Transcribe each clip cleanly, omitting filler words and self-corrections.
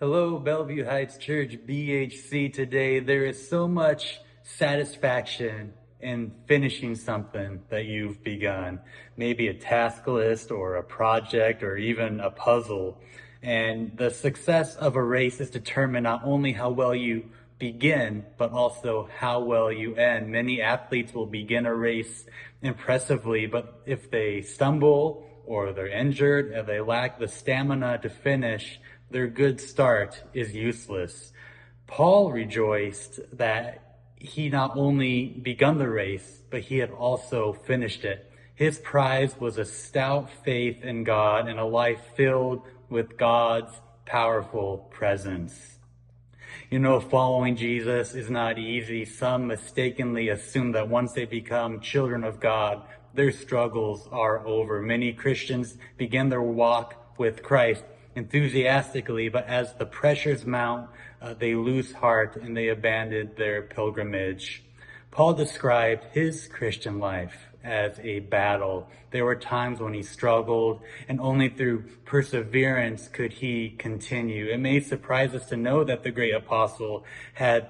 Hello, Bellevue Heights Church, BHC. Today, there is so much satisfaction in finishing something that you've begun. Maybe a task list or a project or even a puzzle. And the success of a race is determined not only how well you begin, but also how well you end. Many athletes will begin a race impressively, but if they stumble or they're injured, if they lack the stamina to finish, their good start is useless. Paul rejoiced that he not only begun the race, but he had also finished it. His prize was a stout faith in God and a life filled with God's powerful presence. You know, following Jesus is not easy. Some mistakenly assume that once they become children of God, their struggles are over. Many Christians begin their walk with Christ enthusiastically, but as the pressures mount, they lose heart and they abandon their pilgrimage. Paul described his Christian life as a battle. There were times when he struggled, and only through perseverance could he continue. It may surprise us to know that the great apostle had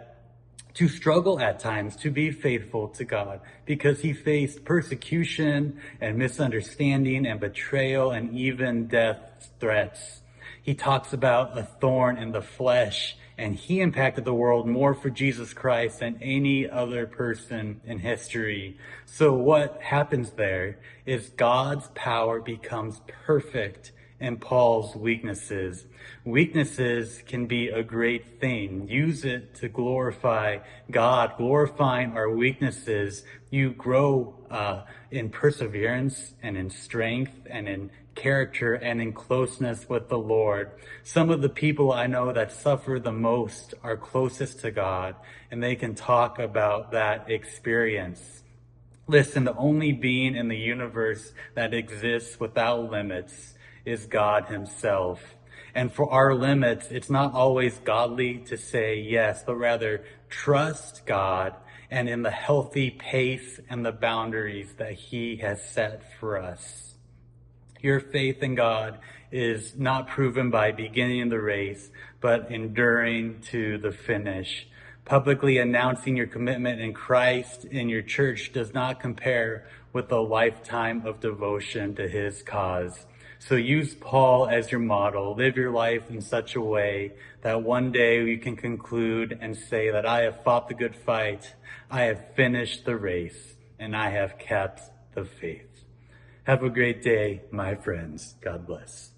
to struggle at times to be faithful to God, because he faced persecution and misunderstanding and betrayal and even death threats. He talks about a thorn in the flesh, and he impacted the world more for Jesus Christ than any other person in history. So what happens there is God's power becomes perfect in Paul's weaknesses. Weaknesses can be a great thing. Use it to glorify God. Glorifying our weaknesses, you grow in perseverance and in strength and in character and in closeness with the Lord. Some of the people I know that suffer the most are closest to God, and they can talk about that experience. Listen, the only being in the universe that exists without limits is God himself. And for our limits, it's not always godly to say yes, but rather trust God and in the healthy pace and the boundaries that he has set for us. Your faith in God is not proven by beginning the race, but enduring to the finish. Publicly announcing your commitment in Christ in your church does not compare with a lifetime of devotion to his cause. So use Paul as your model. Live your life in such a way that one day you can conclude and say that I have fought the good fight, I have finished the race, and I have kept the faith. Have a great day, my friends. God bless.